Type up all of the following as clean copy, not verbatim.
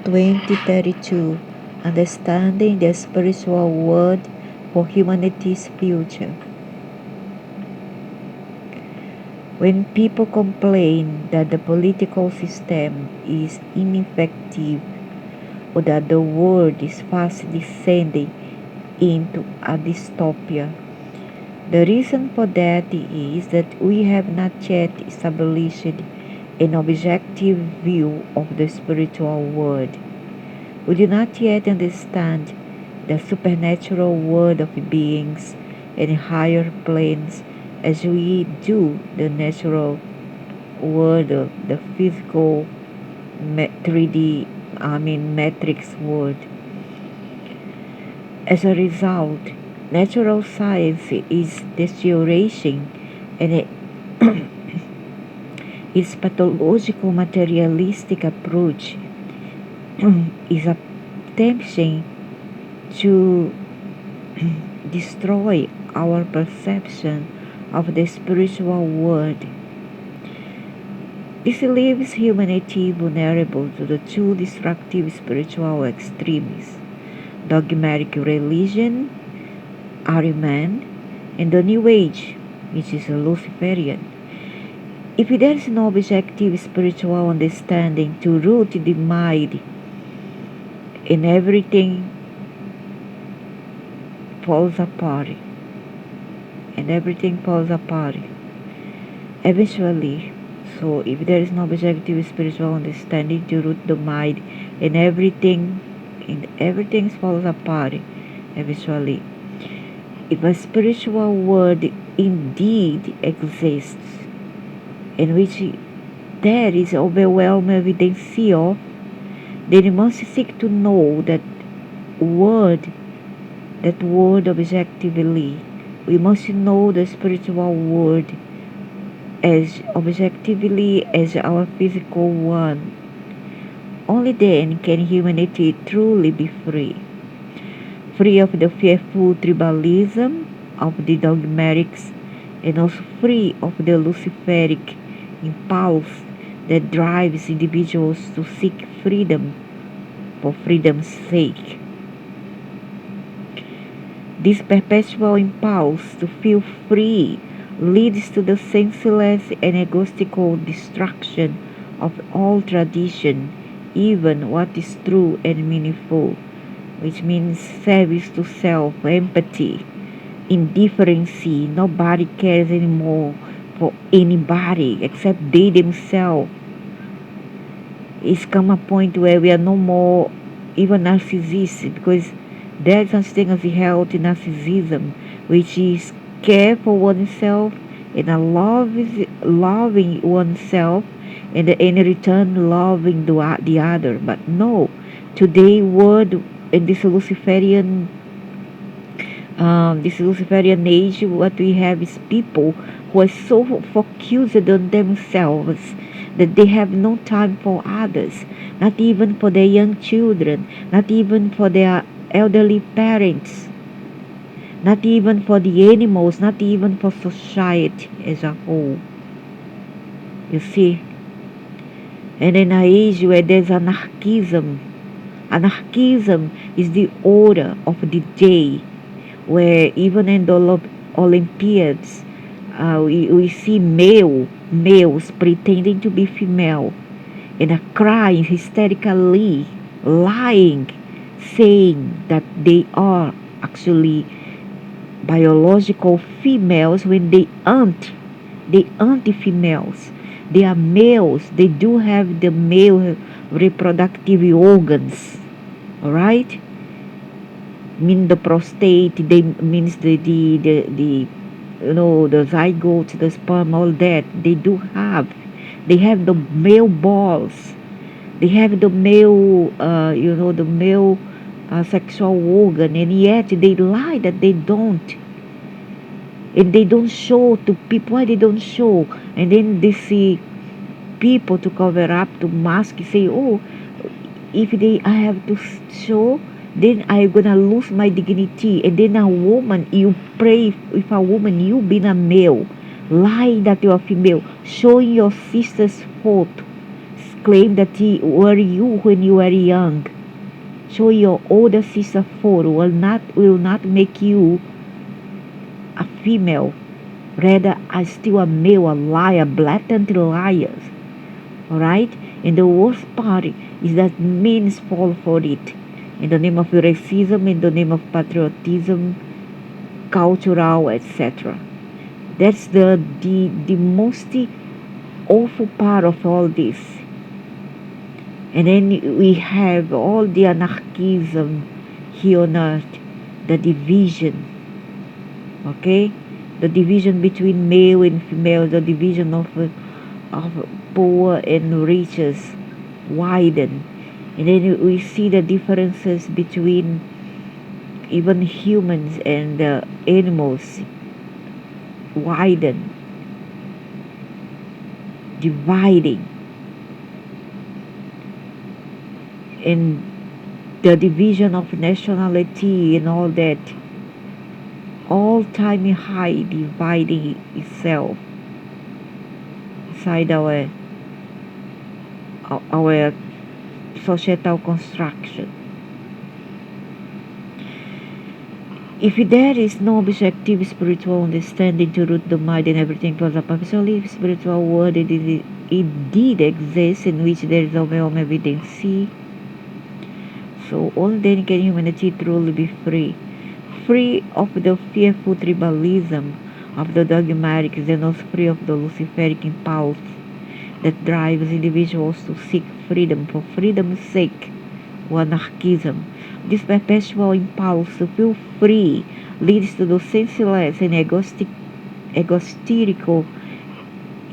2032, Understanding the Spiritual World for Humanity's Future. When people complain that the political system is ineffective or that the world is fast descending into a dystopia, the reason for that is that we have not yet established an objective view of the spiritual world. We do not yet understand the supernatural world of beings and higher planes as we do the natural world of the physical 3D, matrix world. As a result, natural science is deteriorating and its pathological materialistic approach is attempting to destroy our perception of the spiritual world. This leaves humanity vulnerable to the two destructive spiritual extremes: dogmatic religion, Ariman, and the New Age, which is a Luciferian. If there is no objective spiritual understanding to root the mind in everything falls apart. And everything falls apart. Eventually, so if there is no objective spiritual understanding to root the mind in everything falls apart eventually. If a spiritual world indeed exists, in which there is overwhelming evidence of, then you must seek to know that word objectively. We must know the spiritual world as objectively as our physical one. Only then can humanity truly be free. Free of the fearful tribalism of the dogmatics, and also free of the luciferic impulse that drives individuals to seek freedom for freedom's sake. This perpetual impulse to feel free leads to the senseless and egotistical destruction of all tradition, even what is true and meaningful, which means service to self, empathy, indifference. Nobody cares anymore for anybody except they themselves. It's come a point where we are no more even narcissists, because there's such thing as a healthy narcissism, which is care for oneself and a loving oneself, and in return loving the other. But no, today world in this Luciferian age, what we have is people who are so focused on themselves that they have no time for others, not even for their young children, not even for their elderly parents, not even for the animals, not even for society as a whole. You see? And in an age where there's anarchism is the order of the day, where even in the Olympiads, we see males pretending to be female and are crying hysterically, lying, saying that they are actually biological females when they aren't. They aren't females. They are males. They do have the male reproductive organs. Alright? Mean the prostate, they means the the zygote, the sperm, all that. They have the male balls. They have the male sexual organ, and yet they lie that they don't. And they don't show to people. Why they don't show? And then they see people to cover up, to mask, say, oh, if I have to show, then I'm gonna lose my dignity. And then a woman, you pray with a woman, you being a male, lying that you are female, showing your sister's photo, claim that he were you when you were young. So your older sister Ford will not make you a female. Rather, are still a male, a liar, blatant liars. Alright? And the worst part is that men fall for it. In the name of racism, in the name of patriotism, cultural, etc. That's the most awful part of all this. And then we have all the anarchism here on earth, the division, okay? The division between male and female, the division of poor and riches widen. And then we see the differences between even humans and animals widen, dividing. And the division of nationality and all that, all-time high, dividing itself inside our societal construction. If there is no objective spiritual understanding to root the mind and everything falls apart, so if spiritual world indeed exists in which there is overwhelming evidence, so only then can humanity truly be free of the fearful tribalism of the dogmatic xenos, free of the luciferic impulse that drives individuals to seek freedom for freedom's sake, or anarchism. This perpetual impulse to feel free leads to the senseless and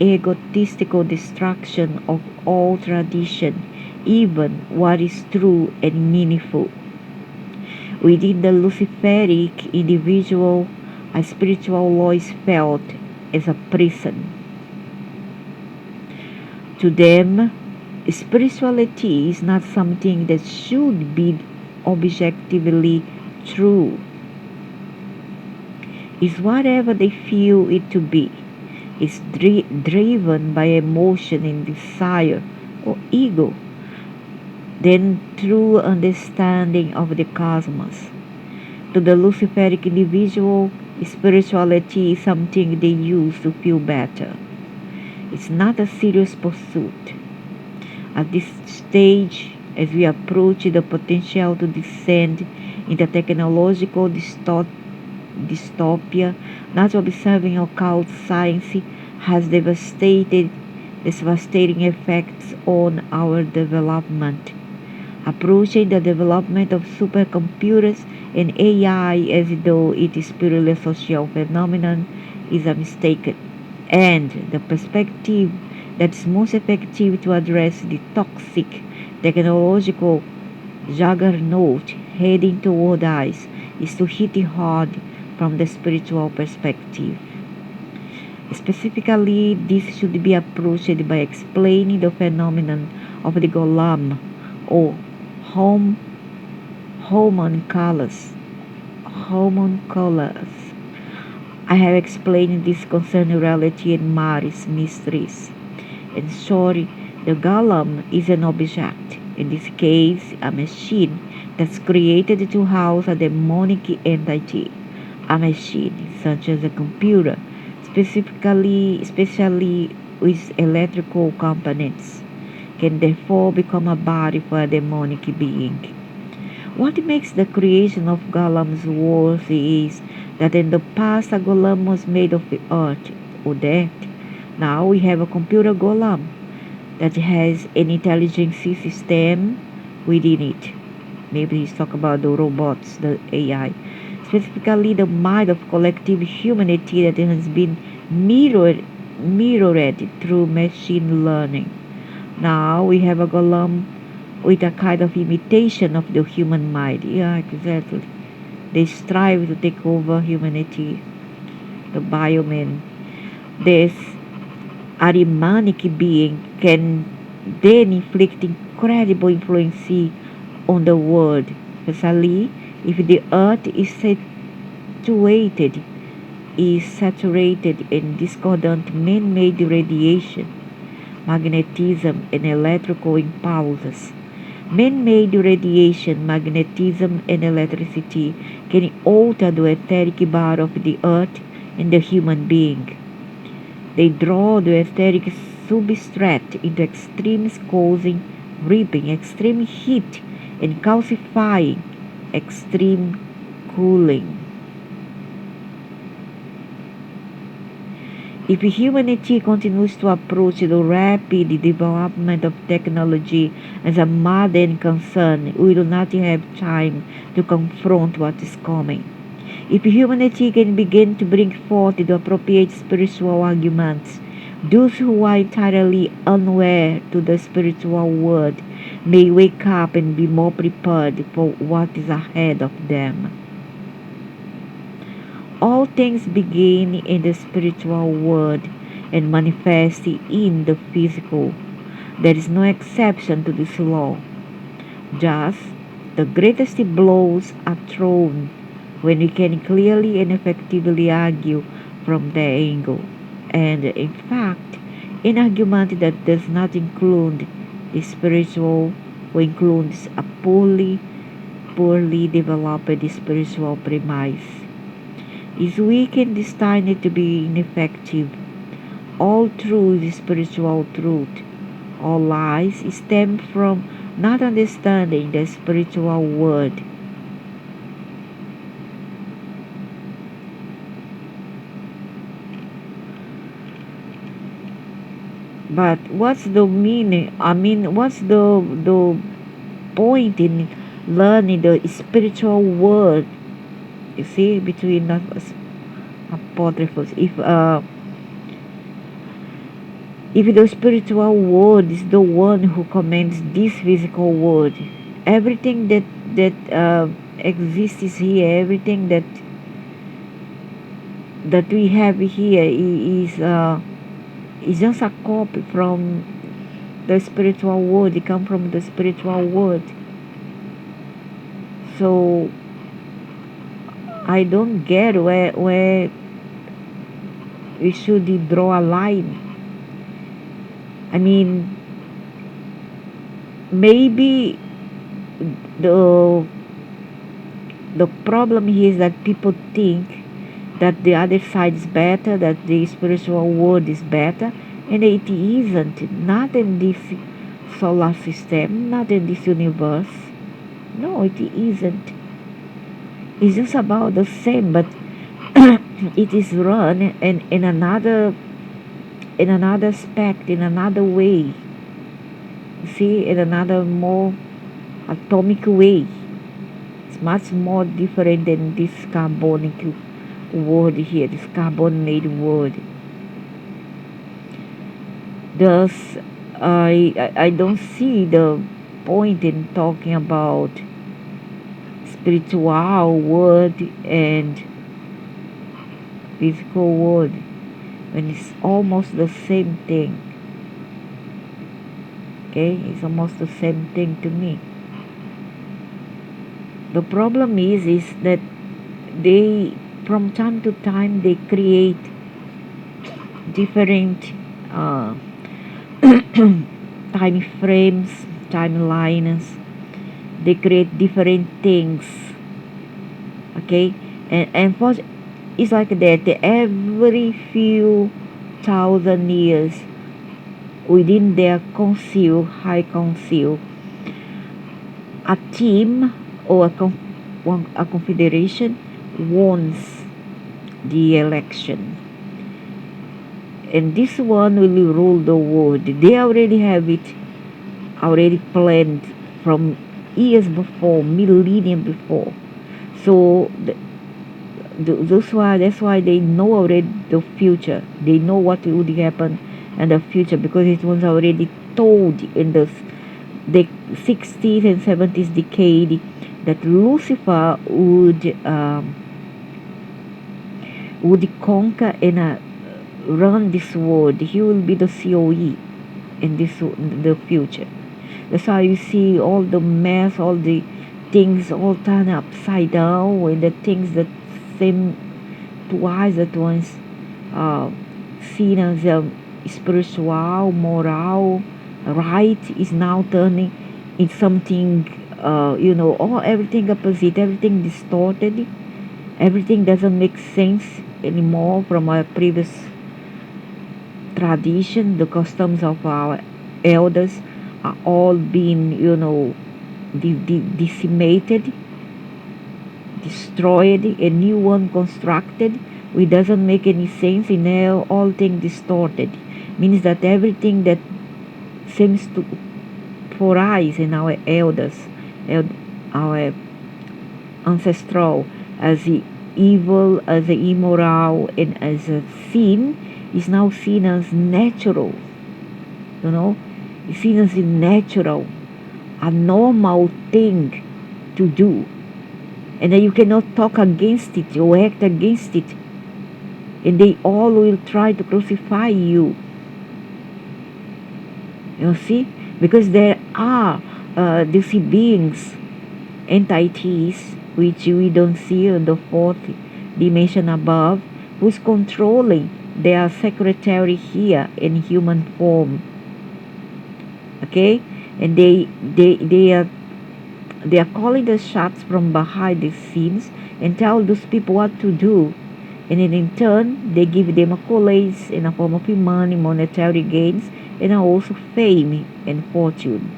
egotistical destruction of all tradition, even what is true and meaningful. Within the luciferic individual, a spiritual law is felt as a prison. To them, spirituality is not something that should be objectively true. It's whatever they feel it to be. It's driven by emotion and desire or ego, then true understanding of the cosmos. To the luciferic individual, spirituality is something they use to feel better. It's not a serious pursuit. At this stage, as we approach the potential to descend into technological dystopia, not observing occult science has devastating effects on our development. Approaching the development of supercomputers and AI as though it is purely a social phenomenon is a mistake, and the perspective that's most effective to address the toxic technological juggernaut heading toward us is to hit it hard from the spiritual perspective. Specifically, this should be approached by explaining the phenomenon of the golem or homunculus. I have explained this concerning reality and Maris mysteries. In short, the golem is an object, in this case a machine, that's created to house a demonic entity. A machine, such as a computer, especially with electrical components, can therefore become a body for a demonic being. What makes the creation of golems worse is that in the past a golem was made of the earth or dirt. Now we have a computer golem that has an intelligence system within it. Maybe he's talking about the robots, the AI. Specifically the mind of collective humanity that has been mirrored through machine learning. Now we have a golem with a kind of imitation of the human mind. Yeah, exactly. They strive to take over humanity, the bioman. This Arimanic being can then inflict incredible influence on the world, especially if the earth is saturated in discordant man-made radiation. magnetism, and electrical impulses. Man-made radiation, magnetism, and electricity can alter the etheric body of the earth and the human being. They draw the etheric substrate into extremes, causing ripping, extreme heat, and calcifying, extreme cooling. If humanity continues to approach the rapid development of technology as a modern concern, we will not have time to confront what is coming. If humanity can begin to bring forth the appropriate spiritual arguments, those who are entirely unaware to the spiritual world may wake up and be more prepared for what is ahead of them. All things begin in the spiritual world and manifest in the physical. There is no exception to this law. Thus, the greatest blows are thrown when we can clearly and effectively argue from their angle. And in fact, an argument that does not include the spiritual or includes a poorly developed spiritual premise is weak and destined to be ineffective. All truth is spiritual truth. All lies stem from not understanding the spiritual world. But what's the meaning? What's the point in learning the spiritual world? You see, between us apocryphals. If the spiritual world is the one who commands this physical world, everything that exists here, everything that we have here is just a copy from the spiritual world. It comes from the spiritual world. So I don't get where we should draw a line. I mean, maybe the problem here is that people think that the other side is better, that the spiritual world is better, and it isn't. Not in this solar system, not in this universe. No, it isn't. It's just about the same, but it is run in another aspect, in another way. See, in another more atomic way. It's much more different than this carbonic world here, this carbon-made world. Thus, I don't see the point in talking about spiritual world and physical world when it's almost the same thing. Okay, it's almost the same thing to me. The problem is that they, from time to time, they create different time frames, timelines. They create different things. Okay, and for it's like that every few thousand years within their high council, a team or a confederation wants the election, and this one will rule the world. They already have it already planned from years before, millennium before. So that's why they know already the future. They know what would happen in the future because it was already told in the 60s and 70s decade that Lucifer would conquer and run this world. He will be the COE in the future. That's why you see all the mess, all the things all turned upside down, and the things that seem twice at once seen as spiritual, moral, right is now turning in something, everything opposite, everything distorted, everything doesn't make sense anymore from our previous tradition. The customs of our elders are all being, decimated, destroyed, a new one constructed, which doesn't make any sense, and now all things distorted. Means that everything that seems to for us and our elders, our ancestral, as the evil, as the immoral, and as a sin, is now seen as natural. You know, it's seen as a natural, a normal thing to do, and then you cannot talk against it or act against it, and they all will try to crucify you. You see, because there are these beings, entities, which we don't see on the fourth dimension above, who's controlling their secretary here in human form. Okay, and they are calling the shots from behind the scenes and tell those people what to do, and then in turn they give them accolades in a form of money, monetary gains, and also fame and fortune.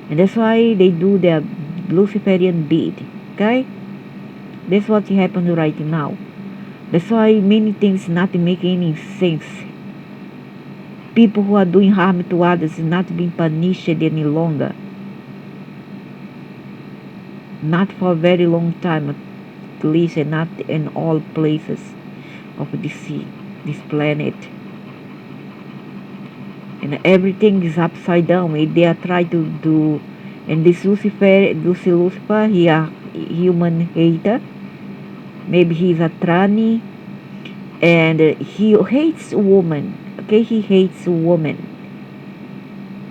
And that's why they do their luciferian bid. Okay, that's what happened right now. That's why many things not making any sense. People who are doing harm to others is not being punished any longer, not for a very long time at least, and not in all places of this planet. And everything is upside down. They are trying to do, and this Lucifer, he a human hater. Maybe he's a tranny, and he hates women. Okay, he hates women.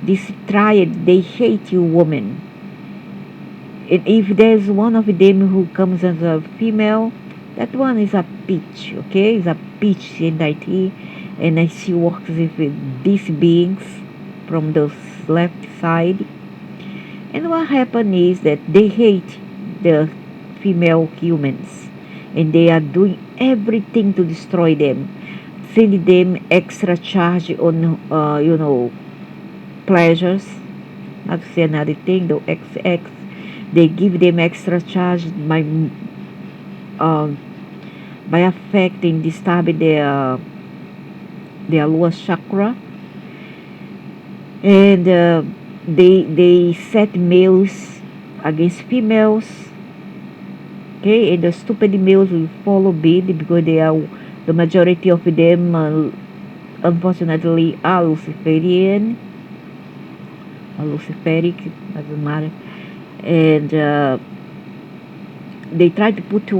This triad, they hate you, women. And if there's one of them who comes as a female, that one is a peach. Okay, is a peach entity, and she works with these beings from the left side. And what happened is that they hate the female humans, and they are doing everything to destroy them, sending them extra charge on, pleasures. Not to say another thing, the XX, they give them extra charge uh, by affecting, disturbing their lower chakra, and they set males against females. Okay, and the stupid males will follow bid because they are the majority of them, unfortunately, are luciferian or luciferic, doesn't matter, and they try to pit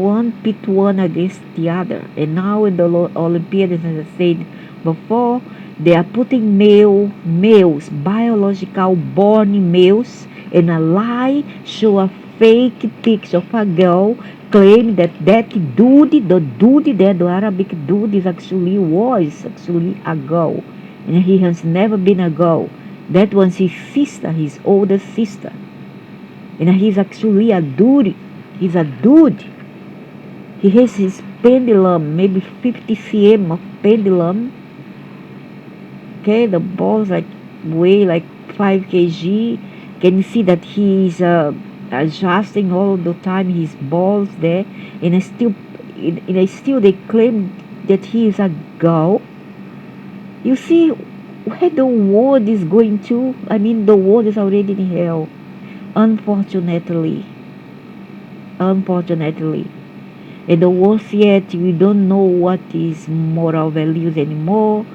one against the other. And now in the Olympiads, as I said before, they are putting males, biological born males, in a lie, show a fake picture of a girl, claim that dude, the dude there, the Arabic dude, was actually a girl, and he has never been a girl. That was his sister, his older sister, and he's actually a dude. He's a dude. He has his pendulum, maybe 50 cm of pendulum. Okay, the balls weigh like 5 kg. Can you see that he's adjusting all the time his balls there, and still they claim that he is a girl. You see where the world is going to. I mean, the world is already in hell, unfortunately. And the worse yet, we don't know what is moral values anymore.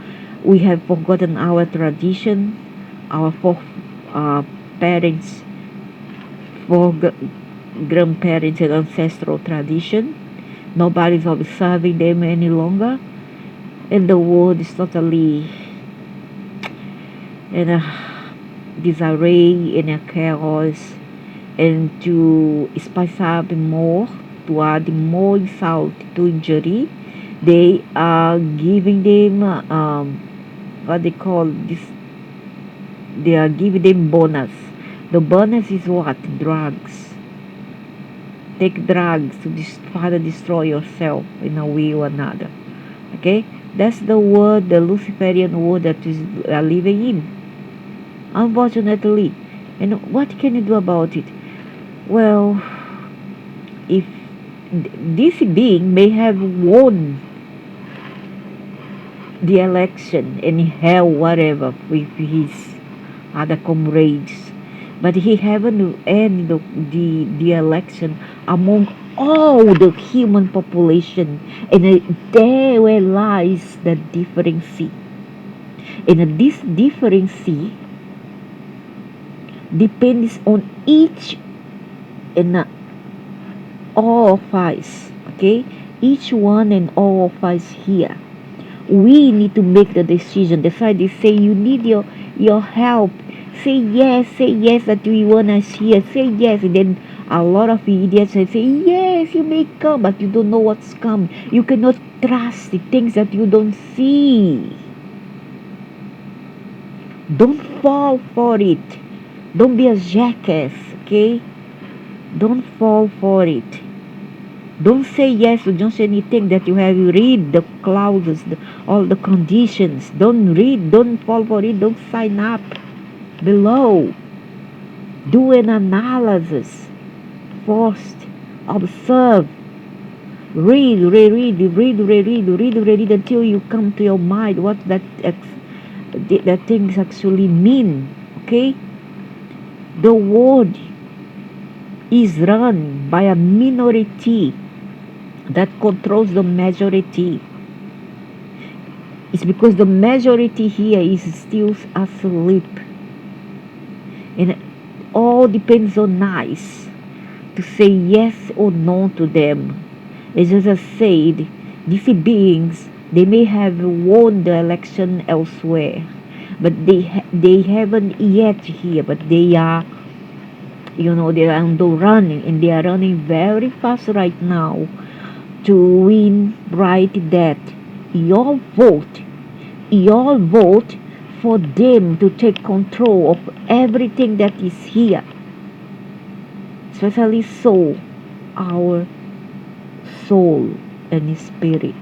We have forgotten our tradition, our parents, grandparents, and ancestral tradition. Nobody's observing them any longer, and the world is totally in a disarray, in a chaos. And to spice up more, to add more insult to injury, they are giving them what they call this, they are giving them bonus. The bonus is what? Drugs. Take drugs to try to destroy yourself in a way or another. Okay, that's the world, the Luciferian world that is living in, unfortunately. And what can you do about it? Well, if this being may have won the election in hell, whatever, with his other comrades, but he haven't ended the election among all the human population, and there where lies the difference. And this difference depends on each and all of us, okay? Each one and all of us here. We need to make the decision. That's why they say you need your help. Say yes that we want us here. Say yes. And then a lot of idiots say yes, you may come, but you don't know what's come. You cannot trust the things that you don't see. Don't fall for it. Don't be a jackass, okay? Don't fall for it. Don't say yes to just anything that you have. You read the clauses, all the conditions. Don't fall for it. Don't sign up below. Do an analysis. First, observe. Read until you come to your mind what that things actually mean. Okay? The world is run by a minority that controls the majority. It's because the majority here is still asleep. And it all depends on us to say yes or no to them. As I said, these beings, they may have won the election elsewhere, but they haven't yet here, but they are, they are on the running, and they are running very fast right now to win right that your vote for them to take control of everything that is here, especially our soul and spirit.